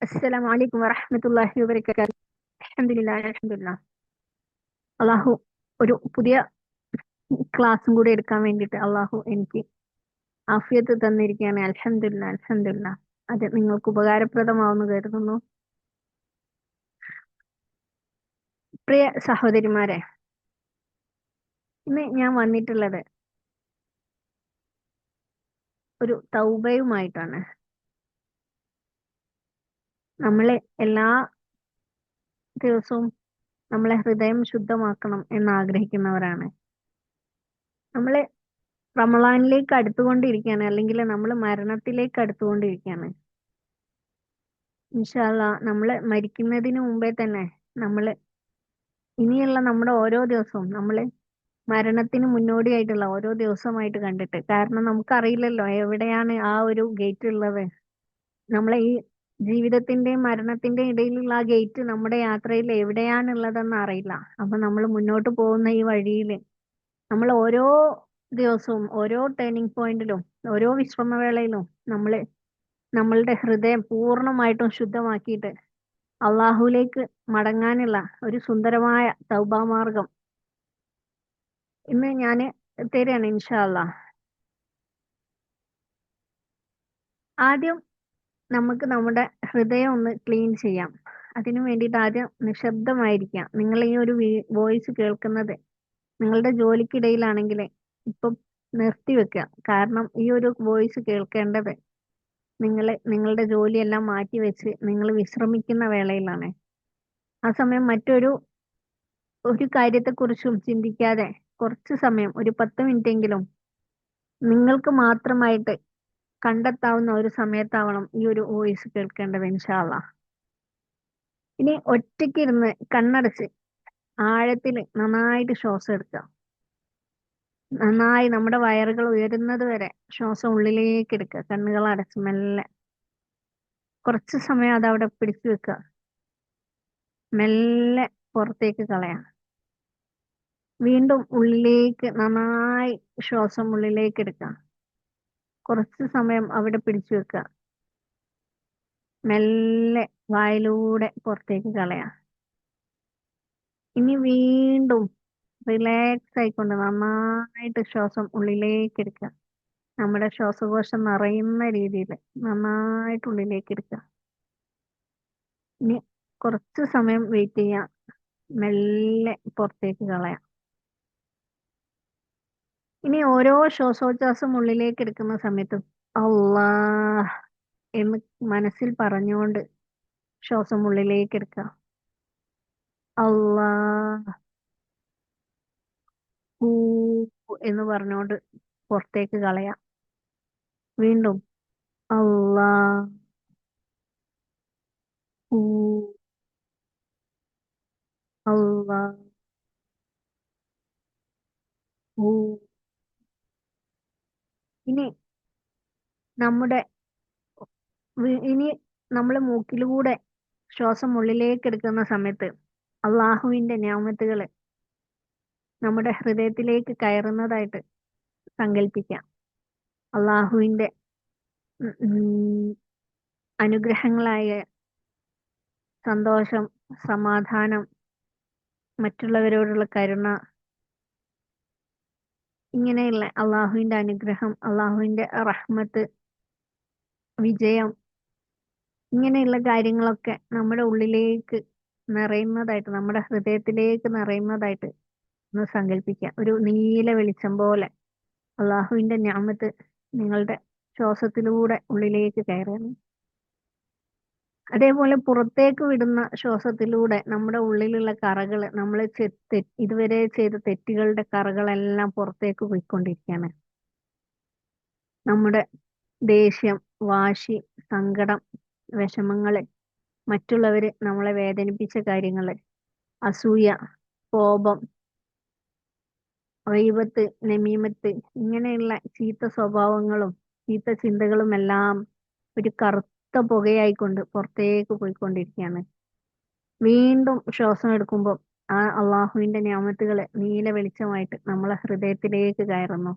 അസ്സലാമു അലൈക്കും വറഹ്മത്തുള്ളാഹി വബറകാതുഹു. അൽഹംദുലില്ലാഹ്. അള്ളാഹു ഒരു പുതിയ ക്ലാസ്സും കൂടി എടുക്കാൻ വേണ്ടിയിട്ട് അള്ളാഹു എനിക്ക് ആഫിയത്ത് തന്നിരിക്കുകയാണ്. അൽഹംദുലില്ലാഹ്. അത് നിങ്ങൾക്ക് ഉപകാരപ്രദമാവുമെന്ന് കരുതുന്നു. പ്രിയ സഹോദരിമാരെ, ഇന്ന് ഞാൻ വന്നിട്ടുള്ളത് ഒരു തൗബയുമായിട്ടാണ്. നമ്മളെ എല്ലാ ദിവസവും നമ്മളെ ഹൃദയം ശുദ്ധമാക്കണം എന്ന് ആഗ്രഹിക്കുന്നവരാണ്. നമ്മളെ റമളാനിലേക്ക് അടുത്തുകൊണ്ടിരിക്കുകയാണ്, അല്ലെങ്കിൽ നമ്മൾ മരണത്തിലേക്ക് അടുത്തുകൊണ്ടിരിക്കുകയാണ്. ഇൻഷാ അള്ളാ നമ്മൾ മരിക്കുന്നതിന് മുമ്പേ തന്നെ നമ്മൾ ഇനിയുള്ള നമ്മുടെ ഓരോ ദിവസവും നമ്മൾ മരണത്തിന് മുന്നോടിയായിട്ടുള്ള ഓരോ ദിവസമായിട്ട് കണ്ടിട്ട്, കാരണം നമുക്കറിയില്ലല്ലോ എവിടെയാണ് ആ ഒരു ഗേറ്റ് ഉള്ളത്. നമ്മളെ ഈ ജീവിതത്തിന്റെയും മരണത്തിന്റെയും ഇടയിലുള്ള ആ ഗേറ്റ് നമ്മുടെ യാത്രയിൽ എവിടെയാണുള്ളതെന്ന് അറിയില്ല. അപ്പൊ നമ്മൾ മുന്നോട്ട് പോകുന്ന ഈ വഴിയിൽ നമ്മൾ ഓരോ ദിവസവും ഓരോ ടേണിംഗ് പോയിന്റിലും ഓരോ വിശ്രമവേളയിലും നമ്മൾ നമ്മളുടെ ഹൃദയം പൂർണ്ണമായിട്ടും ശുദ്ധമാക്കിയിട്ട് അള്ളാഹുലേക്ക് മടങ്ങാനുള്ള ഒരു സുന്ദരമായ തൗബാ മാർഗം ഇന്ന് ഞാൻ തരാണ് ഇൻഷാ അള്ളാ. ആദ്യം നമുക്ക് നമ്മുടെ ഹൃദയം ഒന്ന് ക്ലീൻ ചെയ്യാം. അതിനു വേണ്ടിയിട്ട് ആദ്യം നിശബ്ദമായിരിക്കാം. നിങ്ങൾ ഈ ഒരു വോയിസ് കേൾക്കുന്നത് നിങ്ങളുടെ ജോലിക്കിടയിലാണെങ്കിൽ ഇപ്പം നിർത്തിവെക്കുക. കാരണം ഈ ഒരു വോയിസ് കേൾക്കേണ്ടത് നിങ്ങൾ നിങ്ങളുടെ ജോലിയെല്ലാം മാറ്റി വെച്ച് നിങ്ങൾ വിശ്രമിക്കുന്ന വേളയിലാണ്. ആ സമയം ഒരു കാര്യത്തെക്കുറിച്ചും ചിന്തിക്കാതെ കുറച്ച് സമയം, ഒരു 10 മിനിറ്റെങ്കിലും നിങ്ങൾക്ക് മാത്രമായിട്ട് കണ്ടെത്താവുന്ന ഒരു സമയത്താവണം ഈ ഒരു വോയിസ് കേൾക്കേണ്ടത് ഇൻഷാ അള്ളാ. ഇനി ഒറ്റയ്ക്ക് ഇരുന്ന് കണ്ണടച്ച് ആഴത്തിൽ നന്നായിട്ട് ശ്വാസം എടുക്കുക. നന്നായി നമ്മുടെ വയറുകൾ ഉയരുന്നത് വരെ ശ്വാസം ഉള്ളിലേക്ക് എടുക്കുക. കണ്ണുകൾ അടച്ച് മെല്ലെ കുറച്ച് സമയം അത് അവിടെ പിടിച്ചു വെക്കുക. മെല്ലെ പുറത്തേക്ക് കളയാം. വീണ്ടും ഉള്ളിലേക്ക് നന്നായി ശ്വാസം ഉള്ളിലേക്ക് എടുക്കുക. കുറച്ച് സമയം അവിടെ പിടിച്ചു വെക്കുക. മെല്ലെ വായിലൂടെ പുറത്തേക്ക് കളയാം. ഇനി വീണ്ടും റിലാക്സ് ആയിക്കൊണ്ട് നന്നായിട്ട് ശ്വാസം ഉള്ളിലേക്ക് എടുക്കുക. നമ്മുടെ ശ്വാസകോശം നിറയുന്ന രീതിയിൽ നന്നായിട്ട് ഉള്ളിലേക്ക് എടുക്കുക. ഇനി കുറച്ച് സമയം വെയിറ്റ് ചെയ്യാം. മെല്ലെ പുറത്തേക്ക് കളയാം. ഇനി ഓരോ ശ്വാസോച്ഛ്വാസം ഉള്ളിലേക്ക് എടുക്കുന്ന സമയത്തും അല്ലാഹ് എന്ന് മനസ്സിൽ പറഞ്ഞുകൊണ്ട് ശ്വാസം ഉള്ളിലേക്ക് എടുക്കുക. അല്ലാഹ് ഹൂ എന്ന് പറഞ്ഞുകൊണ്ട് പുറത്തേക്ക് കളയാം. വീണ്ടും അല്ലാഹ് ഹൂ അല്ലാഹ് ഹൂ. ഇനി നമ്മുടെ ഇനി നമ്മൾ മൂക്കിലൂടെ ശ്വാസം ഉള്ളിലേക്ക് എടുക്കുന്ന സമയത്ത് അള്ളാഹുവിന്റെ നിഅമത്തുകള് നമ്മുടെ ഹൃദയത്തിലേക്ക് കയറുന്നതായിട്ട് സങ്കല്പിക്കാം. അള്ളാഹുവിന്റെ അനുഗ്രഹങ്ങളായ സന്തോഷം, സമാധാനം, മറ്റുള്ളവരോടുള്ള കരുണ, ഇങ്ങനെയുള്ള അള്ളാഹുവിന്റെ അനുഗ്രഹം, അള്ളാഹുവിന്റെ റഹ്മത്ത്, വിജയം, ഇങ്ങനെയുള്ള കാര്യങ്ങളൊക്കെ നമ്മുടെ ഉള്ളിലേക്ക് നിറയുന്നതായിട്ട്, നമ്മുടെ ഹൃദയത്തിലേക്ക് നിറയുന്നതായിട്ട് ഒന്ന് സങ്കല്പിക്കാം. ഒരു നീല വെളിച്ചം പോലെ അള്ളാഹുവിന്റെ ഞാമത്ത് നിങ്ങളുടെ ശ്വാസത്തിലൂടെ ഉള്ളിലേക്ക് കയറുന്നു. അതേപോലെ പുറത്തേക്ക് വിടുന്ന ശ്വാസത്തിലൂടെ നമ്മുടെ ഉള്ളിലുള്ള കറകള്, നമ്മൾ ഇതുവരെ ചെയ്ത തെറ്റുകളുടെ കറകളെല്ലാം പുറത്തേക്ക് പോയിക്കൊണ്ടിരിക്കുകയാണ്. നമ്മുടെ ദേഷ്യം, വാശി, സങ്കടം, വിഷമങ്ങള്, മറ്റുള്ളവര് നമ്മളെ വേദനിപ്പിച്ച കാര്യങ്ങള്, അസൂയ, കോപം, ഗീബത്ത്, നമീമത്ത്, ഇങ്ങനെയുള്ള ചീത്ത സ്വഭാവങ്ങളും ചീത്ത ചിന്തകളും എല്ലാം ഒരു കറുത്ത പുകയായിക്കൊണ്ട് പുറത്തേക്ക് പോയിക്കൊണ്ടിരിക്കുകയാണ്. വീണ്ടും ശ്വാസം എടുക്കുമ്പോൾ ആ അള്ളാഹുവിന്റെ നിഅമത്തുകള് നീല വെളിച്ചമായിട്ട് നമ്മളെ ഹൃദയത്തിലേക്ക് കയറുന്നു.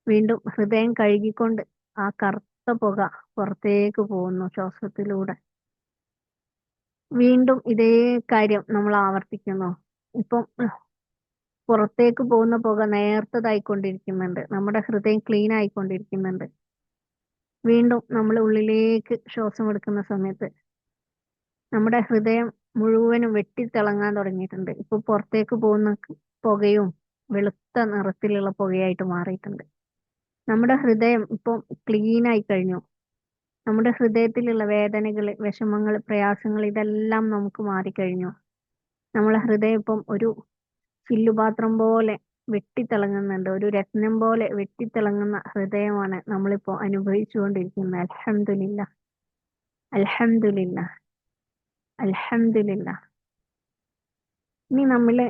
വീണ്ടും ഹൃദയം കഴുകിക്കൊണ്ട് ആ കറുത്ത പുക പുറത്തേക്ക് പോകുന്നു ശ്വാസത്തിലൂടെ. വീണ്ടും ഇതേ കാര്യം നമ്മൾ ആവർത്തിക്കുന്നു. ഇപ്പം പുറത്തേക്ക് പോകുന്ന പുക നേർത്തതായിക്കൊണ്ടിരിക്കുന്നുണ്ട്, നമ്മുടെ ഹൃദയം ക്ലീൻ ആയിക്കൊണ്ടിരിക്കുന്നുണ്ട്. വീണ്ടും നമ്മൾ ഉള്ളിലേക്ക് ശ്വാസം എടുക്കുന്ന സമയത്ത് നമ്മുടെ ഹൃദയം മുഴുവനും വെട്ടിത്തിളങ്ങാൻ തുടങ്ങിയിട്ടുണ്ട്. ഇപ്പൊ പുറത്തേക്ക് പോകുന്ന പുകയും വെളുത്ത നിറത്തിലുള്ള പുകയായിട്ട് മാറിയിട്ടുണ്ട്. നമ്മുടെ ഹൃദയം ഇപ്പം ക്ലീൻ ആയി കഴിഞ്ഞു. നമ്മുടെ ഹൃദയത്തിലുള്ള വേദനകൾ, വിഷമങ്ങൾ, പ്രയാസങ്ങൾ ഇതെല്ലാം നമുക്ക് മാറിക്കഴിഞ്ഞു. നമ്മളെ ഹൃദയം ഇപ്പം ഒരു ചില്ലുപാത്രം പോലെ വെട്ടിത്തിളങ്ങുന്നുണ്ട്. ഒരു രത്നം പോലെ വെട്ടിത്തിളങ്ങുന്ന ഹൃദയമാണ് നമ്മളിപ്പോ അനുഭവിച്ചുകൊണ്ടിരിക്കുന്നത്. അൽഹംദുലില്ല, അൽഹംദുലില്ല, അൽഹംദുലില്ല. ഇനി നമ്മള്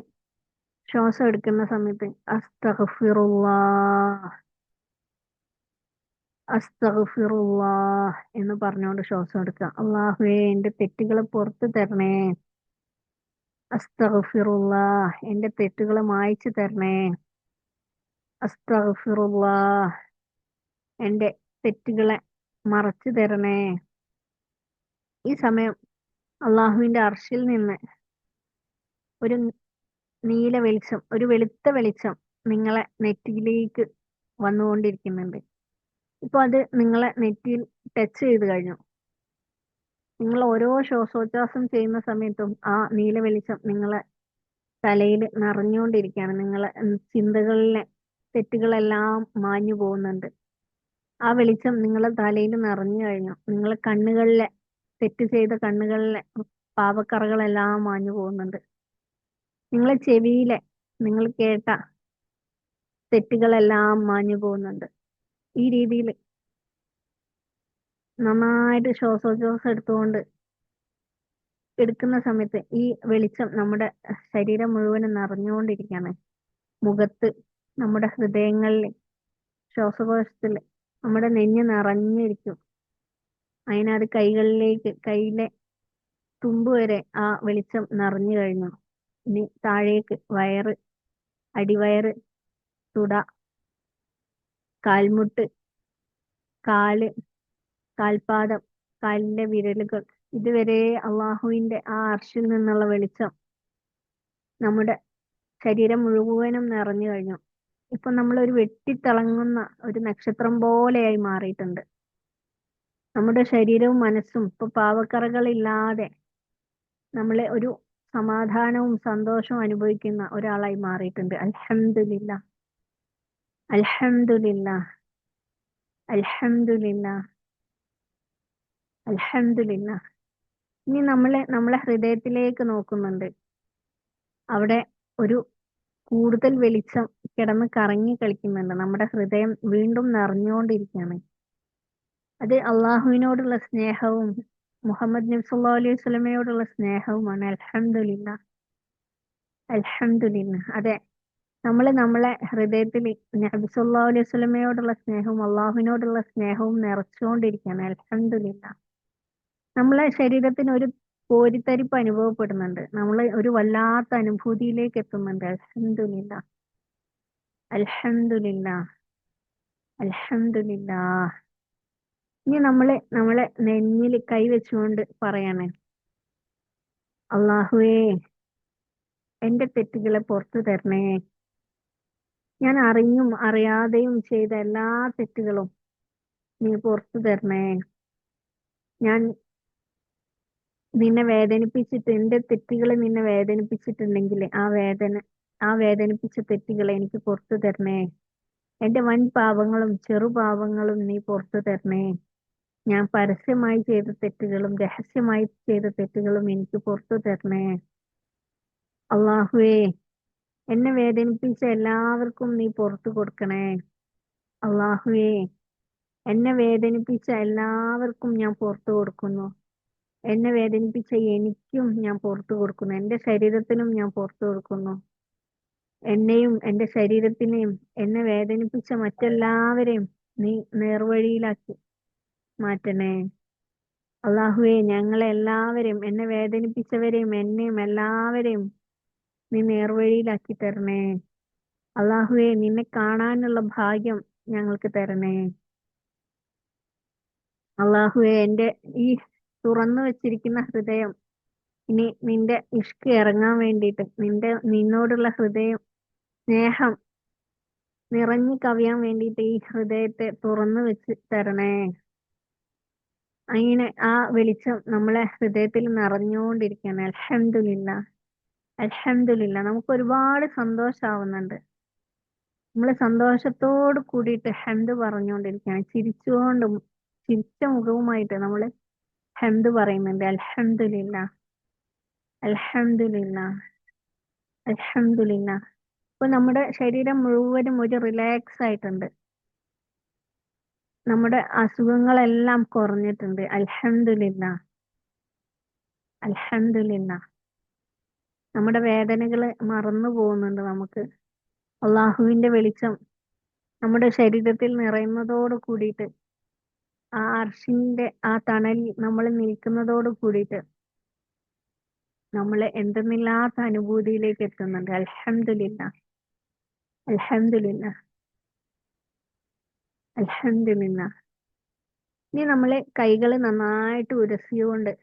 ശ്വാസം എടുക്കുന്ന സമയത്ത് അസ്തഗ്ഫിറുല്ലാഹ്, അസ്തഗ്ഫിറുല്ലാഹ് എന്ന് പറഞ്ഞുകൊണ്ട് ശ്വാസം എടുക്കുക. അള്ളാഹുവേ, എന്റെ തെറ്റുകളെ പുറത്തു തരണേ. അസ്തഗ്ഫിറുല്ലാഹ്, എന്റെ തെറ്റുകളെ മായ്ച്ചു തരണേ. അസ്തഗ്ഫിറുല്ലാഹ്, എന്റെ തെറ്റുകളെ മറച്ചു തരണേ. ഈ സമയം അള്ളാഹുവിന്റെ അർശിൽ നിന്ന് ഒരു നീല വെളിച്ചം, ഒരു വെളുത്ത വെളിച്ചം നിങ്ങളെ നെറ്റിയിലേക്ക് വന്നുകൊണ്ടിരിക്കുന്നുണ്ട്. ഇപ്പൊ അത് നിങ്ങളെ നെറ്റിയിൽ ടച്ച് ചെയ്ത് കഴിഞ്ഞു. നിങ്ങൾ ഓരോ ശ്വാസോച്ഛ്വാസം ചെയ്യുന്ന സമയത്തും ആ നീല വെളിച്ചം നിങ്ങളെ തലയിൽ നിറഞ്ഞുകൊണ്ടിരിക്കുകയാണ്. നിങ്ങളെ ചിന്തകളിലെ തെറ്റുകളെല്ലാം മാഞ്ഞു പോകുന്നുണ്ട്. ആ വെളിച്ചം നിങ്ങളെ തലയിൽ നിറഞ്ഞു കഴിഞ്ഞു. നിങ്ങളെ കണ്ണുകളിലെ, തെറ്റ് ചെയ്ത കണ്ണുകളിലെ പാപക്കറകളെല്ലാം മാഞ്ഞു പോകുന്നുണ്ട്. നിങ്ങളെ ചെവിയിലെ നിങ്ങൾ കേട്ട തെറ്റുകളെല്ലാം മാഞ്ഞു പോകുന്നുണ്ട്. ഈ രീതിയിൽ നന്നായിട്ട് ശ്വാസോച്ഛ്വാസം എടുക്കുന്ന സമയത്ത് ഈ വെളിച്ചം നമ്മുടെ ശരീരം മുഴുവനും നിറഞ്ഞുകൊണ്ടിരിക്കുകയാണ്. മുഖത്ത്, നമ്മുടെ ഹൃദയങ്ങളിൽ, ശ്വാസകോശത്തിൽ നമ്മുടെ നെഞ്ഞ് നിറഞ്ഞിരിക്കും. അതിനത് കൈകളിലേക്ക്, കയ്യിലെ തുമ്പ് വരെ ആ വെളിച്ചം നിറഞ്ഞു കഴിഞ്ഞു. ഇനി താഴേക്ക് വയറ്, അടിവയറ്, തുട, കാൽമുട്ട്, കാല്, കാൽപാദം, കാലിന്റെ വിരലുകൾ, ഇതുവരെ അള്ളാഹുവിന്റെ ആ അർശിൽ നിന്നുള്ള വെളിച്ചം നമ്മുടെ ശരീരം മുഴുവനും നിറഞ്ഞു കഴിഞ്ഞു. ഇപ്പൊ നമ്മൾ ഒരു വെട്ടിത്തിളങ്ങുന്ന ഒരു നക്ഷത്രം പോലെയായി മാറിയിട്ടുണ്ട്. നമ്മുടെ ശരീരവും മനസ്സും ഇപ്പൊ പാവക്കറകളില്ലാതെ നമ്മളെ ഒരു സമാധാനവും സന്തോഷവും അനുഭവിക്കുന്ന ഒരാളായി മാറിയിട്ടുണ്ട്. അൽഹംദുലില്ല, അൽഹംദുലില്ല, അൽഹംദുലില്ല, അൽഹംദുലില്ല. ഇനി നമ്മളെ ഹൃദയത്തിലേക്ക് നോക്കുന്നുണ്ട്. അവിടെ ഒരു കൂടുതൽ വെളിച്ചം കിടന്ന് കറങ്ങി കളിക്കുന്നുണ്ട്. നമ്മുടെ ഹൃദയം വീണ്ടും നിറഞ്ഞുകൊണ്ടിരിക്കുകയാണ്. അത് അള്ളാഹുവിനോടുള്ള സ്നേഹവും മുഹമ്മദ് നബി സല്ലല്ലാഹു അലൈഹി വസല്ലമയോടുള്ള സ്നേഹവുമാണ്. അൽഹംദുലില്ല, അൽഹംദുലില്ല. അതെ, നമ്മളെ ഹൃദയത്തിൽ നബി സല്ലല്ലാഹു അലൈഹി വസല്ലമയോടുള്ള സ്നേഹവും അള്ളാഹുവിനോടുള്ള സ്നേഹവും നിറച്ചുകൊണ്ടിരിക്കുകയാണ്. അൽഹംദുലില്ല. നമ്മളെ ശരീരത്തിന് ഒരു കോരിത്തരിപ്പ് അനുഭവപ്പെടുന്നുണ്ട്. നമ്മൾ ഒരു വല്ലാത്ത അനുഭൂതിയിലേക്ക് എത്തുന്നുണ്ട്. അൽഹംദുലില്ല, അൽഹംദുലില്ല, അൽഹംദുലില്ല. ഇനി നമ്മളെ നെഞ്ഞിൽ കൈവച്ചുകൊണ്ട് പറയാണ്, അള്ളാഹുവേ, എന്റെ തെറ്റുകളെ പുറത്തു തരണേ. ഞാൻ അറിഞ്ഞും അറിയാതെയും ചെയ്ത എല്ലാ തെറ്റുകളും നീ പുറത്തു തരണേ. ഞാൻ നിന്നെ വേദനിപ്പിച്ചിട്ട്, എന്റെ തെറ്റുകൾ നിന്നെ വേദനിപ്പിച്ചിട്ടുണ്ടെങ്കിൽ ആ വേദനിപ്പിച്ച തെറ്റുകളെ എനിക്ക് പുറത്തു തരണേ. എന്റെ വൻ പാപങ്ങളും ചെറു പാപങ്ങളും നീ പുറത്തു തരണേ. ഞാൻ പരസ്യമായി ചെയ്ത തെറ്റുകളും രഹസ്യമായി ചെയ്ത തെറ്റുകളും എനിക്ക് പുറത്തു തരണേ. അള്ളാഹുവേ, എന്നെ വേദനിപ്പിച്ച എല്ലാവർക്കും നീ പുറത്തു കൊടുക്കണേ. അള്ളാഹുവേ, എന്നെ വേദനിപ്പിച്ച എല്ലാവർക്കും ഞാൻ പുറത്തു കൊടുക്കുന്നു. എന്നെ വേദനിപ്പിച്ച എനിക്കും ഞാൻ പുറത്തു കൊടുക്കുന്നു. എന്റെ ശരീരത്തിനും ഞാൻ പുറത്തു കൊടുക്കുന്നു. എന്നെയും എന്റെ ശരീരത്തിനെയും എന്നെ വേദനിപ്പിച്ച മറ്റെല്ലാവരെയും നീ നേർവഴിയിലാക്കി മാറ്റണേ. അള്ളാഹുവേ, ഞങ്ങളെ എല്ലാവരെയും, എന്നെ വേദനിപ്പിച്ചവരെയും എന്നെയും എല്ലാവരെയും നീ നേർവഴിയിലാക്കി തരണേ. അള്ളാഹുവേ, നിന്നെ കാണാനുള്ള ഭാഗ്യം ഞങ്ങൾക്ക് തരണേ. അള്ളാഹുവേ, എന്റെ ഈ തുറന്നു വെച്ചിരിക്കുന്ന ഹൃദയം ഇനി നിന്റെ ഇഷ്ക് ഇറങ്ങാൻ വേണ്ടിയിട്ട് നിന്നോടുള്ള സ്നേഹം നിറഞ്ഞു കവിയാൻ വേണ്ടിയിട്ട് ഈ ഹൃദയത്തെ തുറന്നു വെച്ച് തരണേ. അങ്ങനെ ആ വെളിച്ചം നമ്മളെ ഹൃദയത്തിൽ നിറഞ്ഞുകൊണ്ടിരിക്കുകയാണ്. അൽഹംദുലില്ല, അൽഹംദുലില്ല. നമുക്ക് ഒരുപാട് സന്തോഷാവുന്നുണ്ട്. നമ്മൾ സന്തോഷത്തോട് കൂടിയിട്ട് ഹംദ് പറഞ്ഞുകൊണ്ടിരിക്കുകയാണ്. ചിരിച്ച മുഖവുമായിട്ട് നമ്മൾ ഹംദ് പറയുന്നുണ്ട്. അൽഹംദുലില്ല, അൽഹംദുലില്ല, അൽഹംദുലില്ല. ഇപ്പൊ നമ്മുടെ ശരീരം മുഴുവനും ഒരു റിലാക്സ് ആയിട്ടുണ്ട്. നമ്മുടെ അസുഖങ്ങളെല്ലാം കുറഞ്ഞിട്ടുണ്ട്. അൽഹംദുലില്ല, അൽഹംദുലില്ല. നമ്മുടെ വേദനകൾ മറന്നു പോകുന്നുണ്ട്. നമുക്ക് അള്ളാഹുവിന്റെ വെളിച്ചം നമ്മുടെ ശരീരത്തിൽ നിറയുന്നതോട് കൂടിയിട്ട് ആ അർഷിന്റെ ആ തണലിൽ നമ്മൾ നിൽക്കുന്നതോട് കൂടിയിട്ട് നമ്മൾ എന്തെന്നില്ലാത്ത അനുഭൂതിയിലേക്ക് എത്തുന്നുണ്ട്. അൽഹംദുലില്ല, അൽഹംദുലില്ല, അൽഹംദുലില്ല. ഇനി നമ്മളെ കൈകൾ നന്നായിട്ട് ഉരസിയുകൊണ്ട്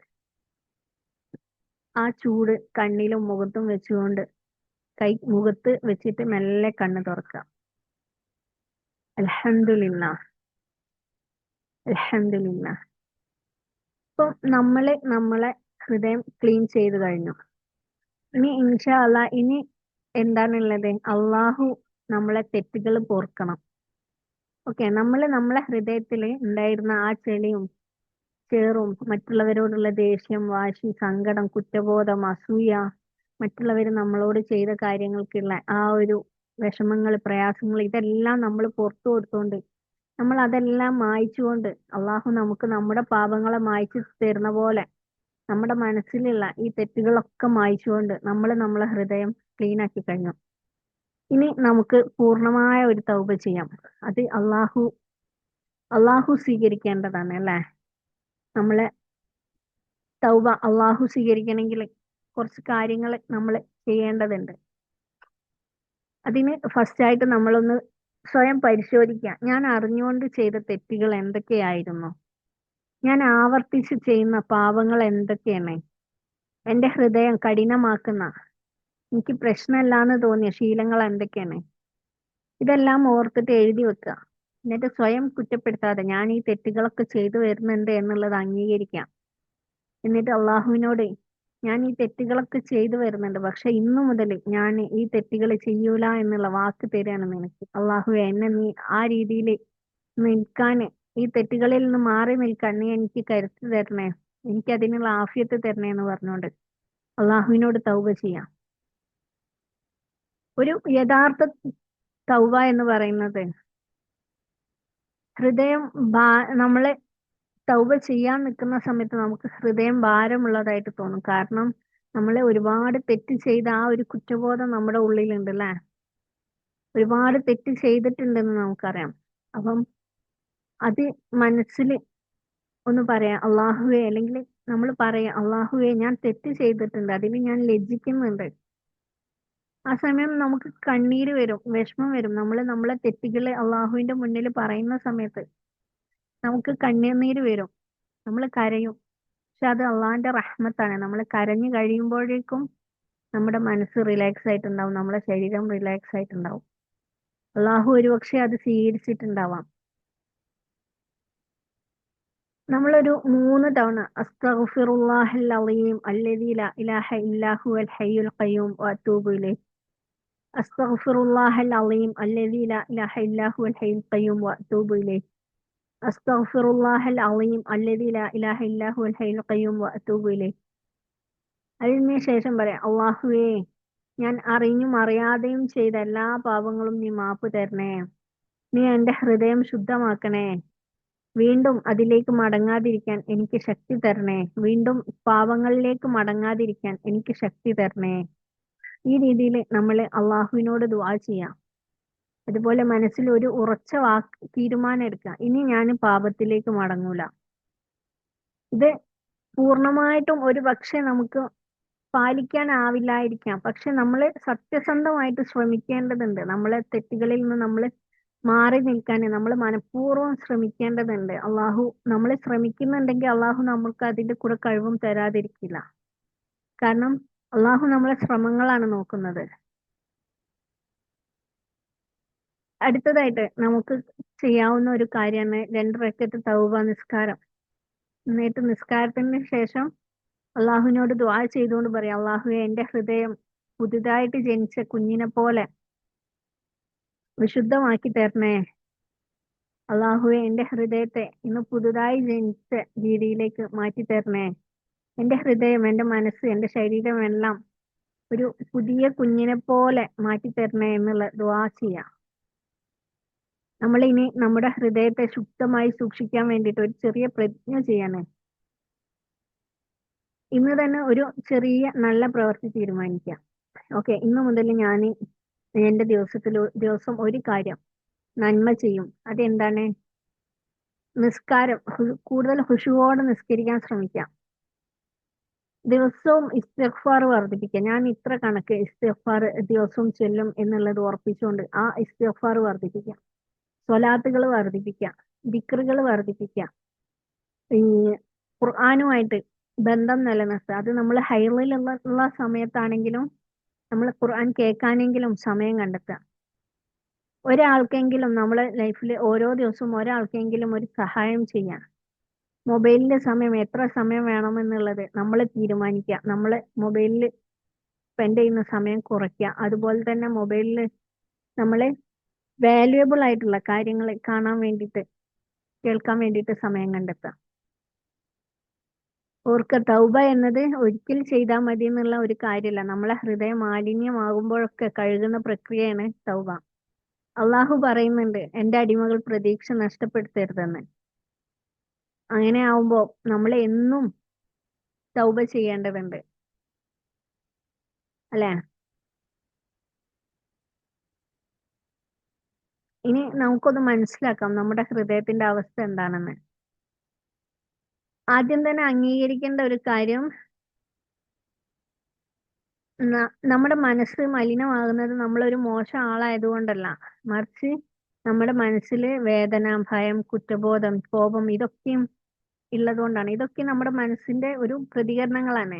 ആ ചൂട് കണ്ണിലും മുഖത്തും വെച്ചുകൊണ്ട് മുഖത്ത് വെച്ചിട്ട് മെല്ലെ കണ്ണ് തുറക്കാം. അൽഹംദുലില്ല, അൽഹംദുലില്ല. ഇപ്പൊ നമ്മളെ ഹൃദയം ക്ലീൻ ചെയ്ത് കഴിഞ്ഞു. ഇനി ഇൻഷാ അല്ലാ ഇനി എന്താണുള്ളത്? അള്ളാഹു നമ്മളെ തെറ്റുകൾ പൊറുക്കണം. ഓക്കെ, നമ്മളെ ഹൃദയത്തിൽ ഉണ്ടായിരുന്ന ആ ചെളിയും ചേറും മറ്റുള്ളവരോടുള്ള ദേഷ്യം, വാശി, സങ്കടം, കുറ്റബോധം, അസൂയ, മറ്റുള്ളവർ നമ്മളോട് ചെയ്ത കാര്യങ്ങൾക്കുള്ള ആ ഒരു വിഷമങ്ങൾ, പ്രയാസങ്ങൾ, ഇതെല്ലാം നമ്മൾ പുറത്തു കൊടുത്തോണ്ട് നമ്മൾ അതെല്ലാം മായ്ച്ചുകൊണ്ട് അള്ളാഹു നമുക്ക് നമ്മുടെ പാപങ്ങളെ മായ്ച്ചു തരുന്ന പോലെ നമ്മുടെ മനസ്സിലുള്ള ഈ തെറ്റുകളൊക്കെ മായ്ച്ചുകൊണ്ട് നമ്മളെ ഹൃദയം ക്ലീൻ ആക്കി കഴിഞ്ഞു. ഇനി നമുക്ക് പൂർണ്ണമായ ഒരു തൗബ ചെയ്യാം. അത് അള്ളാഹു സ്വീകരിക്കേണ്ടതാണ് അല്ലേ? നമ്മളെ തൗബ അള്ളാഹു സ്വീകരിക്കണമെങ്കിൽ കുറച്ച് കാര്യങ്ങൾ നമ്മൾ ചെയ്യേണ്ടതുണ്ട്. അതിന് ഫസ്റ്റ് ആയിട്ട് നമ്മളൊന്ന് സ്വയം പരിശോധിക്കുക. ഞാൻ അറിഞ്ഞുകൊണ്ട് ചെയ്ത തെറ്റുകൾ എന്തൊക്കെയായിരുന്നു? ഞാൻ ആവർത്തിച്ച് ചെയ്യുന്ന പാപങ്ങൾ എന്തൊക്കെയാണ്? എന്റെ ഹൃദയം കഠിനമാക്കുന്ന, എനിക്ക് പ്രശ്നമില്ലാന്ന് തോന്നിയ ശീലങ്ങൾ എന്തൊക്കെയാണ്? ഇതെല്ലാം ഓർത്തിട്ട് എഴുതി വെക്കുക. എന്നിട്ട് സ്വയം കുറ്റപ്പെടുത്താതെ ഞാൻ ഈ തെറ്റുകളൊക്കെ ചെയ്തു വരുന്നുണ്ട് എന്നുള്ളത് അംഗീകരിക്കാം. എന്നിട്ട് അള്ളാഹുവിനോട് ഞാൻ ഈ തെറ്റുകളൊക്കെ ചെയ്തു വരുന്നുണ്ട്, പക്ഷെ ഇന്നു മുതൽ ഞാൻ ഈ തെറ്റുകൾ ചെയ്യൂല എന്നുള്ള വാക്ക് തരികയാണ് നിനക്ക്. അള്ളാഹുവെ, എന്നെ നീ ആ രീതിയിൽ നിൽക്കാന്, ഈ തെറ്റുകളിൽ നിന്ന് മാറി നിൽക്കാൻ നീ എനിക്ക് കരുത്ത് തരണേ, എനിക്ക് അതിനുള്ള ആഫിയത്ത് തരണേ എന്ന് പറഞ്ഞുകൊണ്ട് അള്ളാഹുവിനോട് തൗബ ചെയ്യാം. ഒരു യഥാർത്ഥ തൗബ എന്ന് പറയുന്നത് ഹൃദയം നമ്മളെ തൗബ ചെയ്യാൻ നിൽക്കുന്ന സമയത്ത് നമുക്ക് ഹൃദയം ഭാരമുള്ളതായിട്ട് തോന്നും. കാരണം നമ്മളെ ഒരുപാട് തെറ്റ് ചെയ്ത ആ ഒരു കുറ്റബോധം നമ്മുടെ ഉള്ളിലുണ്ട് അല്ലേ? ഒരുപാട് തെറ്റ് ചെയ്തിട്ടുണ്ടെന്ന് നമുക്കറിയാം. അപ്പം അത് മനസ്സിൽ ഒന്ന് പറയാം, അള്ളാഹുവെ, അല്ലെങ്കിൽ നമ്മൾ പറയാം, അള്ളാഹുവെ, ഞാൻ തെറ്റ് ചെയ്തിട്ടുണ്ട്, അതിന് ഞാൻ ലജ്ജിക്കുന്നുണ്ട്. ആ സമയം നമുക്ക് കണ്ണീര് വരും, വിഷമം വരും. നമ്മളെ തെറ്റുകളെ അള്ളാഹുവിന്റെ മുന്നിൽ പറയുന്ന സമയത്ത് നമുക്ക് കണ്ണീര് വരും, നമ്മൾ കരയും. പക്ഷെ അത് അള്ളാഹിന്റെ റഹ്മത്താണ്. നമ്മൾ കരഞ്ഞു കഴിയുമ്പോഴേക്കും നമ്മുടെ മനസ്സ് റിലാക്സ് ആയിട്ടുണ്ടാവും, നമ്മുടെ ശരീരം റിലാക്സ് ആയിട്ടുണ്ടാവും. അള്ളാഹു ഒരുപക്ഷെ അത് സ്വീകരിച്ചിട്ടുണ്ടാവാം. നമ്മളൊരു 3 തവണ അസ്തഗ്ഫിറുല്ലാഹൽ അളീം അല്ലദീ ലാ ഇലാഹ ഇല്ലാ ഹുവൽ ഹയ്യുൽ ഖയ്യൂം വഅതൂബു ഇലൈഹി. അസ്തഗ്ഫിറുല്ലാഹൽ അളീം അല്ലദീ ലാ ഇലാഹ ഇല്ലാ ഹുവൽ ഹയ്യുൽ ഖയ്യൂം വഅതൂബു ഇലൈഹി. അസ്തഗ്ഫിറുല്ലാഹൽ അളീം അല്ലദീ ലാ ഇലാഹ ഇല്ലാ ഹുവൽ ഹയ്യുൽ ഖയ്യൂം വഅതൂബു ഇലൈഹി. അതിന് ശേഷം പറയാം, അള്ളാഹുവേ, ഞാൻ അറിഞ്ഞും അറിയാതെയും ചെയ്ത എല്ലാ പാപങ്ങളും നീ മാപ്പ് തരണേ. നീ എന്റെ ഹൃദയം ശുദ്ധമാക്കണേ. വീണ്ടും അതിലേക്ക് മടങ്ങാതിരിക്കാൻ എനിക്ക് ശക്തി തരണേ. വീണ്ടും പാപങ്ങളിലേക്ക് മടങ്ങാതിരിക്കാൻ എനിക്ക് ശക്തി തരണേ. ഈ രീതിയിൽ നമ്മൾ അള്ളാഹുവിനോട് ദുആ ചെയ്യാം. അതുപോലെ മനസ്സിൽ ഒരു ഉറച്ച തീരുമാനം എടുക്കുക, ഇനി ഞാൻ പാപത്തിലേക്ക് മടങ്ങൂല. ഇത് പൂർണ്ണമായിട്ടും ഒരു പക്ഷെ നമുക്ക് പാലിക്കാനാവില്ലായിരിക്കാം, പക്ഷെ നമ്മൾ സത്യസന്ധമായിട്ട് ശ്രമിക്കേണ്ടതുണ്ട്. നമ്മളെ തെറ്റുകളിൽ നിന്ന് നമ്മൾ മാറി നിൽക്കാൻ നമ്മൾ മനഃപൂർവ്വം ശ്രമിക്കേണ്ടതുണ്ട്. നമ്മൾ ശ്രമിക്കുന്നുണ്ടെങ്കിൽ അള്ളാഹു നമുക്ക് അതിന്റെ കൂടെ കഴിവും തരാതിരിക്കില്ല. കാരണം അള്ളാഹു നമ്മളെ ശ്രമങ്ങളാണ് നോക്കുന്നത്. അടുത്തതായിട്ട് നമുക്ക് ചെയ്യാവുന്ന ഒരു കാര്യമാണ് 2 റക്അത്ത് തൗബ നിസ്കാരം. എന്നിട്ട് നിസ്കാരത്തിന് ശേഷം അള്ളാഹുവിനോട് ദുആ ചെയ്തുകൊണ്ട് പറയാം, അള്ളാഹുവെ എന്റെ ഹൃദയം പുതുതായിട്ട് ജനിച്ച കുഞ്ഞിനെ പോലെ വിശുദ്ധമാക്കി തരണേ. അള്ളാഹുവെ എന്റെ ഹൃദയത്തെ ഇന്ന് പുതുതായി ജനിച്ച രീതിയിലേക്ക് മാറ്റി തരണേ. എന്റെ ഹൃദയം, എന്റെ മനസ്സ്, എന്റെ ശരീരം എല്ലാം ഒരു പുതിയ കുഞ്ഞിനെ പോലെ മാറ്റി തരണേ എന്നുള്ള ദുആ ചെയ്യാം. നമ്മൾ ഇനി നമ്മുടെ ഹൃദയത്തെ ശുദ്ധമായി സൂക്ഷിക്കാൻ വേണ്ടിയിട്ട് ഒരു ചെറിയ പ്രതിജ്ഞ ചെയ്യാണ്. ഇന്ന് തന്നെ ഒരു ചെറിയ നല്ല പ്രവൃത്തി തീരുമാനിക്കാം. ഓക്കെ, ഇന്നു മുതൽ ഞാൻ എന്റെ ദിവസം ഒരു കാര്യം നന്മ ചെയ്യും. അതെന്താണ്? നിസ്കാരം കൂടുതൽ ഖുശൂഓടെ നിസ്കരിക്കാൻ ശ്രമിക്കാം. ദിവസവും ഇസ്തിഗ്ഫാർ വർദ്ധിപ്പിക്കുക. ഞാൻ ഇത്ര കണക്ക് ഇസ്തിഗ്ഫാർ ദിവസവും ചൊല്ലും എന്നുള്ളത് ഉറപ്പിച്ചുകൊണ്ട് ആ ഇസ്തിഗ്ഫാർ വർദ്ധിപ്പിക്കാം. സ്വലാത്തുകൾ വർദ്ധിപ്പിക്കാം, ദിക്റുകൾ വർദ്ധിപ്പിക്കാം. ഈ ഖുർആനുമായിട്ട് ബന്ധം നിലനിർത്തുക. അത് നമ്മൾ ഹൈറിലുള്ള സമയത്താണെങ്കിലും നമ്മൾ ഖുർആൻ കേൾക്കാനെങ്കിലും സമയം കണ്ടെത്തുക. ഒരാൾക്കെങ്കിലും നമ്മളെ ലൈഫിൽ ഓരോ ദിവസവും ഒരാൾക്കെങ്കിലും ഒരു സഹായം ചെയ്യാം. മൊബൈലിന്റെ സമയം എത്ര സമയം വേണമെന്നുള്ളത് നമ്മൾ തീരുമാനിക്കുക. നമ്മൾ മൊബൈലിൽ സ്പെൻഡ് ചെയ്യുന്ന സമയം കുറയ്ക്കുക. അതുപോലെ തന്നെ മൊബൈലിൽ നമ്മൾ വാല്യുവബിൾ ആയിട്ടുള്ള കാര്യങ്ങൾ കാണാൻ വേണ്ടിയിട്ട്, കേൾക്കാൻ വേണ്ടിയിട്ട് സമയം കണ്ടെത്തുക. ഓർക്ക, തൗബ എന്നത് ഒരിക്കൽ ചെയ്താൽ മതി എന്നുള്ള ഒരു കാര്യമല്ല. നമ്മളെ ഹൃദയം മാലിന്യമാകുമ്പോഴൊക്കെ കഴുകുന്ന പ്രക്രിയയാണ് തൗബ. അള്ളാഹു പറയുന്നുണ്ട്, എന്റെ അടിമകൾ പ്രതീക്ഷ നഷ്ടപ്പെടുത്തരുതെന്ന്. അങ്ങനെ ആവുമ്പോ നമ്മൾ എന്നും തൗബ ചെയ്യേണ്ടതുണ്ട്, അല്ലെ? ഇനി നമുക്കൊന്ന് മനസ്സിലാക്കാം നമ്മുടെ ഹൃദയത്തിന്റെ അവസ്ഥ എന്താണെന്ന്. ആദ്യം തന്നെ അംഗീകരിക്കേണ്ട ഒരു കാര്യം, നമ്മുടെ മനസ്സ് മലിനമാകുന്നത് നമ്മളൊരു മോശം ആളായതുകൊണ്ടല്ല, മറിച്ച് നമ്മുടെ മനസ്സിൽ വേദന, ഭയം, കുറ്റബോധം, കോപം ഇതൊക്കെയും ഉള്ളതുകൊണ്ടാണ്. ഇതൊക്കെ നമ്മുടെ മനസ്സിന്റെ ഒരു പ്രതികരണങ്ങളാണ്.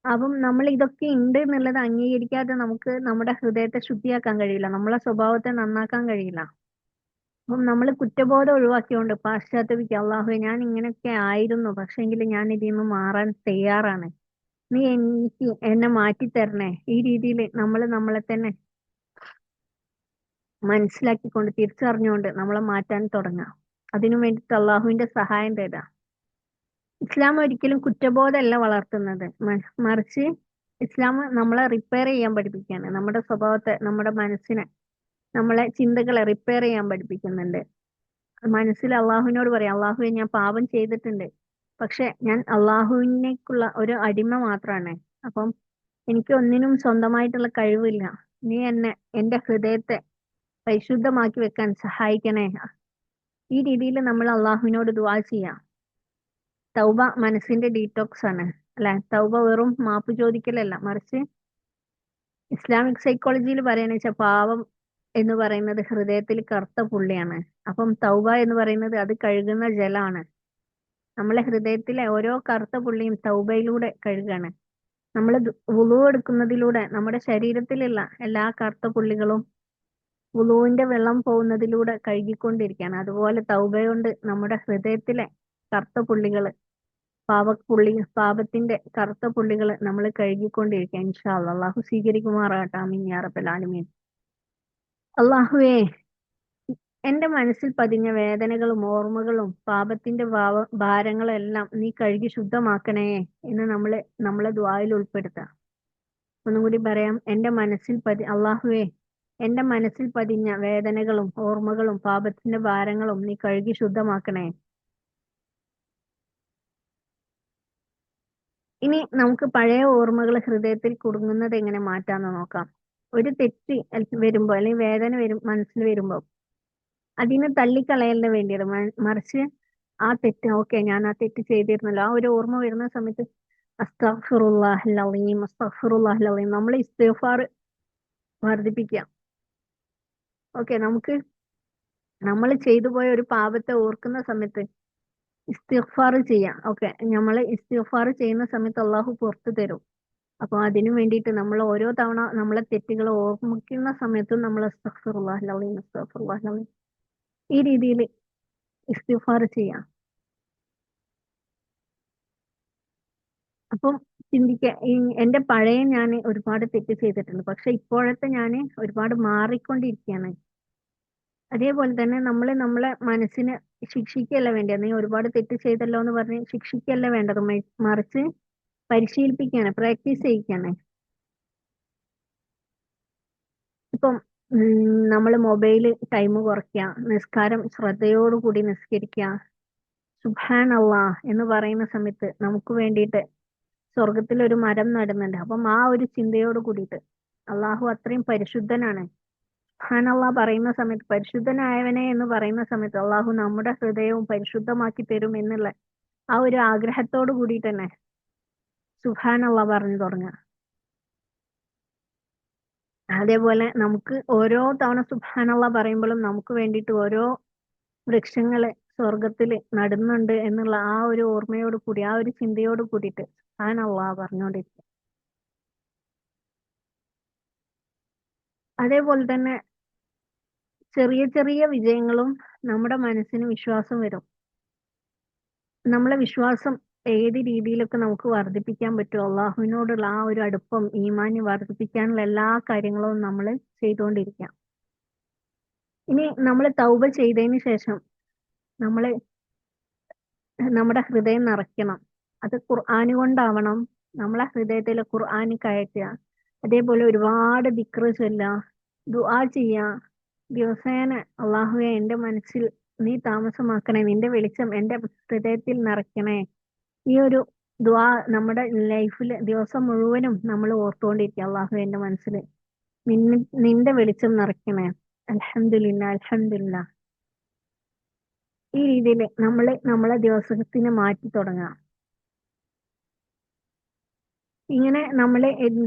അപ്പം നമ്മൾ ഇതൊക്കെ ഉണ്ട് എന്നുള്ളത് അംഗീകരിക്കാതെ നമുക്ക് നമ്മുടെ ഹൃദയത്തെ ശുദ്ധിയാക്കാൻ കഴിയില്ല, നമ്മളെ സ്വഭാവത്തെ നന്നാക്കാൻ കഴിയില്ല. അപ്പം നമ്മൾ കുറ്റബോധം ഒഴിവാക്കിയോണ്ട് പാശ്ചാത്തപിക്കുക, അള്ളാഹുവേ ഞാൻ ഇങ്ങനെയൊക്കെ ആയിരുന്നു, പക്ഷെങ്കിൽ ഞാൻ ഇതിൽ നിന്ന് മാറാൻ തയ്യാറാണ്, നീ എനിക്ക് എന്നെ മാറ്റിത്തരണേ. ഈ രീതിയിൽ നമ്മൾ നമ്മളെ തന്നെ മനസ്സിലാക്കിക്കൊണ്ട് തിരിച്ചറിഞ്ഞുകൊണ്ട് നമ്മളെ മാറ്റാൻ തുടങ്ങാം. അതിനു വേണ്ടിയിട്ട് അള്ളാഹുവിന്റെ സഹായം തേടാം. ഇസ്ലാം ഒരിക്കലും കുറ്റബോധമല്ല വളർത്തുന്നത്, മറിച്ച് ഇസ്ലാം നമ്മളെ റിപ്പയർ ചെയ്യാൻ പഠിപ്പിക്കുകയാണ്. നമ്മുടെ സ്വഭാവത്തെ, നമ്മുടെ മനസ്സിനെ, നമ്മളെ ചിന്തകളെ റിപ്പയർ ചെയ്യാൻ പഠിപ്പിക്കുന്നുണ്ട്. മനസ്സിൽ അള്ളാഹുവിനോട് പറയാം, അള്ളാഹുവെ ഞാൻ പാപം ചെയ്തിട്ടുണ്ട്, പക്ഷെ ഞാൻ അള്ളാഹുവിനേക്കുള്ള ഒരു അടിമ മാത്രമാണ്. അപ്പം എനിക്ക് ഒന്നിനും സ്വന്തമായിട്ടുള്ള കഴിവില്ല. നീ എന്റെ ഹൃദയത്തെ പരിശുദ്ധമാക്കി വെക്കാൻ സഹായിക്കണേ. ഈ രീതിയിൽ നമ്മൾ അള്ളാഹുവിനോട് ദുആ ചെയ്യാം. തൗബ മനസ്സിന്റെ ഡീറ്റോക്സ് ആണ്, അല്ലെ? തൗബ വെറും മാപ്പ് ചോദിക്കലല്ല, മറിച്ച് ഇസ്ലാമിക് സൈക്കോളജിയിൽ പറയുന്ന വെച്ചാൽ പാവം എന്ന് പറയുന്നത് ഹൃദയത്തിൽ കറുത്ത പുള്ളിയാണ്. അപ്പം തൗബ എന്ന് പറയുന്നത് അത് കഴുകുന്ന ജലമാണ്. നമ്മളെ ഹൃദയത്തിലെ ഓരോ കറുത്ത പുള്ളിയും തൗബയിലൂടെ കഴുകാണ്. നമ്മൾ വുളു എടുക്കുന്നതിലൂടെ നമ്മുടെ ശരീരത്തിലുള്ള എല്ലാ കറുത്ത പുള്ളികളും വുളുവിന്റെ വെള്ളം പോകുന്നതിലൂടെ കഴുകിക്കൊണ്ടിരിക്കുകയാണ്. അതുപോലെ തൗബ കൊണ്ട് നമ്മുടെ ഹൃദയത്തിലെ കറുത്ത പുള്ളികള്, പാപത്തിന്റെ കറുത്ത പുള്ളികൾ നമ്മൾ കഴുകിക്കൊണ്ടിരിക്കുക. ഇൻഷാ അല്ലാഹ്. അള്ളാഹു സ്വീകരിക്കുമാറാകട്ടെ. ആമീൻ യാ റബ്ബൽ ആലമീൻ. അള്ളാഹുവേ, എന്റെ മനസ്സിൽ പതിഞ്ഞ വേദനകളും ഓർമ്മകളും പാപത്തിന്റെ ഭാരങ്ങളും എല്ലാം നീ കഴുകി ശുദ്ധമാക്കണേ എന്ന് നമ്മളെ ദുആയിൽ ഉൾപ്പെടുത്താം. ഒന്നും കൂടി പറയാം, അള്ളാഹുവേ, എന്റെ മനസ്സിൽ പതിഞ്ഞ വേദനകളും ഓർമ്മകളും പാപത്തിന്റെ ഭാരങ്ങളും നീ കഴുകി ശുദ്ധമാക്കണേ. ഇനി നമുക്ക് പഴയ ഓർമ്മകൾ ഹൃദയത്തിൽ കുടുങ്ങുന്നത് എങ്ങനെ മാറ്റാന്ന് നോക്കാം. ഒരു തെറ്റ് വരുമ്പോ, അല്ലെങ്കിൽ വേദന മനസ്സിൽ വരുമ്പോ അതിനെ തള്ളിക്കളയലിന് വേണ്ടിയത്, മറിച്ച് ആ തെറ്റ്, ഓക്കെ ഞാൻ ആ തെറ്റ് ചെയ്തിരുന്നല്ലോ, ആ ഒരു ഓർമ്മ വരുന്ന സമയത്ത് അസ്തഗ്ഫിറുല്ലാഹൽ അലീം, അസ്തഗ്ഫിറുല്ലാഹൽ അലീം നമ്മൾ ഇസ്തിഗ്ഫാർ വർദ്ധിപ്പിക്കുക. ഓക്കെ, നമ്മൾ ചെയ്തു പോയ ഒരു പാപത്തെ ഓർക്കുന്ന സമയത്ത് ഇസ്തിഗ്ഫാർ ചെയ്യാം. ഓക്കെ, നമ്മൾ ഇസ്തിഗ്ഫാർ ചെയ്യുന്ന സമയത്ത് അള്ളാഹു പുറത്തു തരും. അപ്പൊ അതിനു വേണ്ടിയിട്ട് നമ്മൾ ഓരോ തവണ നമ്മളെ തെറ്റുകൾ ഓർമ്മിക്കുന്ന സമയത്തും നമ്മൾ അസ്തഗ്ഫിറുല്ലാഹൽ അലീം, അസ്തഗ്ഫിറുല്ലാഹൽ അലീം ഈ രീതിയിൽ ഇസ്തിഗ്ഫാർ ചെയ്യാം. അപ്പം എന്റെ പഴയ ഞാൻ ഒരുപാട് തെറ്റ് ചെയ്തിട്ടുണ്ട്, പക്ഷെ ഇപ്പോഴത്തെ ഞാൻ ഒരുപാട് മാറിക്കൊണ്ടിരിക്കുകയാണ്. അതേപോലെ തന്നെ നമ്മളെ മനസ്സിനെ ശിക്ഷിക്കല്ല വേണ്ടത്. നീ ഒരുപാട് തെറ്റ് ചെയ്തല്ലോ എന്ന് പറഞ്ഞ് ശിക്ഷിക്കല്ല വേണ്ടത്, മറിച്ച് പരിശീലിപ്പിക്കുകയാണ്, പ്രാക്ടീസ് ചെയ്യിക്കുകയാണ്. ഇപ്പം നമ്മൾ മൊബൈല് ടൈം കുറയ്ക്കുക, നിസ്കാരം ശ്രദ്ധയോടുകൂടി നിസ്കരിക്കുക, സുബ്ഹാൻ അള്ളാഹ് എന്ന് പറയുന്ന സമയത്ത് നമുക്ക് വേണ്ടിയിട്ട് സ്വർഗത്തിൽ ഒരു മരം നടുന്നുണ്ട്. അപ്പം ആ ഒരു ചിന്തയോട് കൂടിയിട്ട് അള്ളാഹു അത്രയും പരിശുദ്ധനാണ്. സുബ്ഹാൻ അള്ളാഹ് പറയുന്ന സമയത്ത്, പരിശുദ്ധനായവനെ എന്ന് പറയുന്ന സമയത്ത് അള്ളാഹു നമ്മുടെ ഹൃദയവും പരിശുദ്ധമാക്കി തരും എന്നുള്ള ആ ഒരു ആഗ്രഹത്തോട് കൂടി തന്നെ സുബ്ഹാൻ അള്ളാഹ് പറഞ്ഞു തുടങ്ങുക. അതേപോലെ നമുക്ക് ഓരോ തവണ സുബ്ഹാൻ അള്ളാഹ് പറയുമ്പോഴും നമുക്ക് വേണ്ടിയിട്ട് ഓരോ വൃക്ഷങ്ങള് സ്വർഗത്തിൽ നടുന്നുണ്ട് എന്നുള്ള ആ ഒരു ഓർമ്മയോട് കൂടി, ആ ഒരു ചിന്തയോട് കൂടിയിട്ട് സുബ്ഹാൻ അള്ളാഹ് പറഞ്ഞുകൊണ്ടിരിക്കും. അതേപോലെ തന്നെ ചെറിയ ചെറിയ വിജയങ്ങളും നമ്മുടെ മനസ്സിന് വിശ്വാസം വരും. നമ്മളെ വിശ്വാസം ഏത് രീതിയിലൊക്കെ നമുക്ക് വർദ്ധിപ്പിക്കാൻ പറ്റുമോ, അള്ളാഹുവിനോടുള്ള ആ ഒരു അടുപ്പം, ഈമാന് വർദ്ധിപ്പിക്കാനുള്ള എല്ലാ കാര്യങ്ങളും നമ്മൾ ചെയ്തുകൊണ്ടിരിക്കാം. ഇനി നമ്മൾ തൗബ ചെയ്തതിന് ശേഷം നമ്മൾ നമ്മുടെ ഹൃദയം നിറയ്ക്കണം. അത് ഖുർആന് കൊണ്ടാവണം. നമ്മളെ ഹൃദയത്തിൽ ഖുർആന് കയറ്റുക. അതേപോലെ ഒരുപാട് ദിക്റ് ചൊല്ലുക, ദുആ ചെയ്യുക. ദിവസേന അള്ളാഹുവെ എൻ്റെ മനസ്സിൽ നീ താമസമാക്കണേ, നിന്റെ വെളിച്ചം എൻ്റെ ഹൃദയത്തിൽ നിറയ്ക്കണേ. ഈ ഒരു ദുആ നമ്മുടെ ലൈഫിൽ ദിവസം മുഴുവനും നമ്മൾ ഓർത്തുകൊണ്ടിരിക്കുക. അള്ളാഹു എൻ്റെ മനസ്സിൽ നിന്റെ വെളിച്ചം നിറയ്ക്കണേ, അൽഹംദുലില്ലാ അൽഹംദുലില്ലാ. ഈ രീതിയിൽ നമ്മളെ ദിവസത്തിനെ മാറ്റി തുടങ്ങാം. ഇങ്ങനെ നമ്മൾ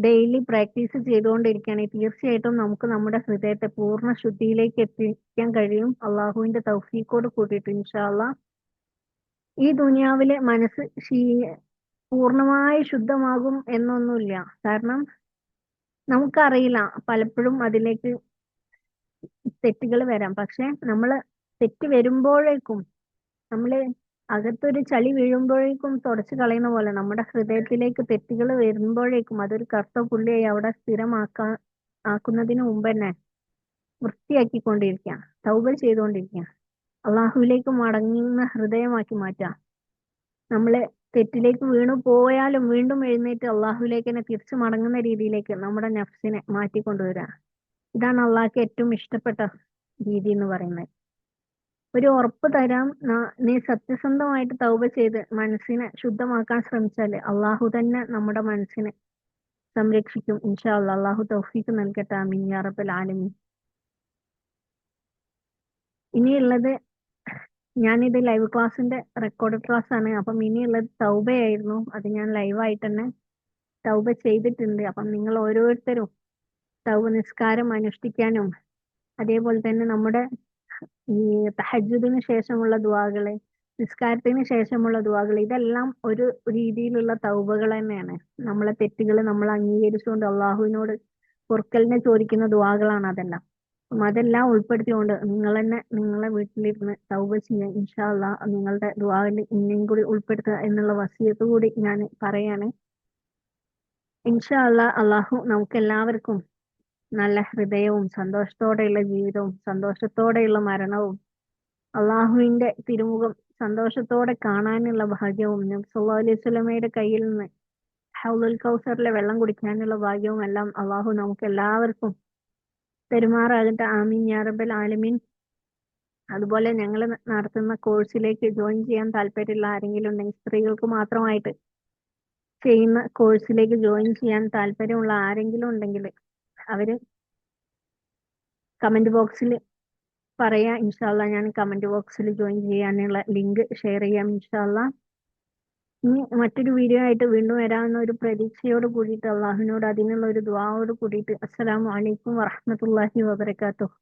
ഡെയിലി പ്രാക്ടീസ് ചെയ്തുകൊണ്ടിരിക്കുകയാണെങ്കിൽ തീർച്ചയായിട്ടും നമുക്ക് നമ്മുടെ ഹൃദയത്തെ പൂർണ്ണ ശുദ്ധിയിലേക്ക് എത്തിക്കാൻ കഴിയും, അള്ളാഹുവിന്റെ തൗഫീഖോട് കൂടിയിട്ട് ഇൻഷാ അള്ളാഹ്. ഈ ദുനിയാവിലെ മനസ്സ് പൂർണ്ണമായി ശുദ്ധമാകും എന്നൊന്നുമില്ല. കാരണം നമുക്കറിയില്ല, പലപ്പോഴും അതിലേക്ക് തെറ്റുകൾ വരാം. പക്ഷെ നമ്മൾ തെറ്റ് വരുമ്പോഴേക്കും, നമ്മള് അകത്തൊരു ചളി വീഴുമ്പോഴേക്കും തുടച്ചു കളയുന്ന പോലെ നമ്മുടെ ഹൃദയത്തിലേക്ക് തെറ്റുകൾ വരുമ്പോഴേക്കും അതൊരു കറുത്ത പുള്ളിയായി അവിടെ ആക്കുന്നതിന് മുമ്പ് തന്നെ വൃത്തിയാക്കിക്കൊണ്ടിരിക്കുക, തൗബ ചെയ്തുകൊണ്ടിരിക്കുക, അള്ളാഹുവിലേക്ക് മടങ്ങുന്ന ഹൃദയമാക്കി മാറ്റുക. നമ്മള് തെറ്റിലേക്ക് വീണു പോയാലും വീണ്ടും എഴുന്നേറ്റ് അള്ളാഹുവിലേക്ക് തന്നെ തിരിച്ചു മടങ്ങുന്ന രീതിയിലേക്ക് നമ്മുടെ നഫ്സിനെ മാറ്റിക്കൊണ്ടുവരിക. ഇതാണ് അള്ളാഹ്ക്ക് ഏറ്റവും ഇഷ്ടപ്പെട്ട രീതി എന്ന് പറയുന്നത്. ഒരു ഉറപ്പ് തരാം, നീ സത്യസന്ധമായിട്ട് തൗബ ചെയ്ത് മനസ്സിനെ ശുദ്ധമാക്കാൻ ശ്രമിച്ചാല് അള്ളാഹു തന്നെ നമ്മുടെ മനസ്സിനെ സംരക്ഷിക്കും ഇൻഷാ അല്ലാഹ്. അള്ളാഹു തൗഫീഖ് നൽകട്ടെ, ആമീൻ യാ റബ്ബൽ ആലമീൻ. ഇനിയുള്ളത്, ഞാനിത് ലൈവ് ക്ലാസ്സിന്റെ റെക്കോർഡ് ക്ലാസ് ആണ്. അപ്പം ഇനിയുള്ളത് തൗബയായിരുന്നു. അത് ഞാൻ ലൈവായിട്ട് തന്നെ തൗബ ചെയ്തിട്ടുണ്ട്. അപ്പം നിങ്ങൾ ഓരോരുത്തരും തൗബ നിസ്കാരം അനുഷ്ഠിക്കാനും അതേപോലെ തന്നെ നമ്മുടെ ഈ തഹജ്ജുദിന് ശേഷമുള്ള ദുആകള്, നിസ്കാരത്തിന് ശേഷമുള്ള ദുആകൾ, ഇതെല്ലാം ഒരു രീതിയിലുള്ള തൗബകൾ തന്നെയാണ്. നമ്മളെ തെറ്റുകൾ നമ്മൾ അംഗീകരിച്ചുകൊണ്ട് അള്ളാഹുവിനോട് പൊറുക്കലിനെ ചോദിക്കുന്ന ദുആകളാണ് അതെല്ലാം. അപ്പം അതെല്ലാം ഉൾപ്പെടുത്തിക്കൊണ്ട് നിങ്ങൾ തന്നെ നിങ്ങളെ വീട്ടിലിരുന്ന് തൗബ ചെയ്യാൻ ഇൻഷാ അല്ലാഹ്. നിങ്ങളുടെ ദുആയിൽ ഇന്നെയും കൂടി ഉൾപ്പെടുത്തുക എന്നുള്ള വസിയത്ത് കൂടി ഞാൻ പറയാണ്. ഇൻഷാ അല്ലാഹ് അള്ളാഹു നമുക്ക് എല്ലാവർക്കും നല്ല ഹൃദയവും സന്തോഷത്തോടെയുള്ള ജീവിതവും സന്തോഷത്തോടെയുള്ള മരണവും അള്ളാഹുവിന്റെ തിരുമുഖം സന്തോഷത്തോടെ കാണാനുള്ള ഭാഗ്യവും നബി സല്ലല്ലാഹു അലൈഹി വസല്ലമയുടെ കയ്യിൽ നിന്ന് ഹൗലുൽ കൗസറിലെ വെള്ളം കുടിക്കാനുള്ള ഭാഗ്യവും എല്ലാം അള്ളാഹു നമുക്ക് എല്ലാവർക്കും പെരുമാറാകട്ടെ, ആമീൻ യാ റബ്ബൽ ആലമീൻ. അതുപോലെ ഞങ്ങൾ നടത്തുന്ന കോഴ്സിലേക്ക് ജോയിൻ ചെയ്യാൻ താല്പര്യമുള്ള ആരെങ്കിലും ഉണ്ടെങ്കിൽ, സ്ത്രീകൾക്ക് മാത്രമായിട്ട് ചെയ്യുന്ന കോഴ്സിലേക്ക് ജോയിൻ ചെയ്യാൻ താല്പര്യമുള്ള ആരെങ്കിലും ഉണ്ടെങ്കിൽ അവര് കമന്റ് ബോക്സിൽ പറയാ. ഇൻഷാല്ല ഞാൻ കമന്റ് ബോക്സിൽ ജോയിൻ ചെയ്യാനുള്ള ലിങ്ക് ഷെയർ ചെയ്യാം ഇൻഷാല്ല. ഇനി മറ്റൊരു വീഡിയോ ആയിട്ട് വീണ്ടും വരാവുന്ന ഒരു പ്രതീക്ഷയോട് കൂടിയിട്ട് അള്ളാഹുവിനോട് അതിനുള്ള ഒരു ദുആയോട് കൂടിയിട്ട് അസ്സലാമു അലൈക്കും വറഹ്മത്തുള്ളാഹി വബറകാതുഹു.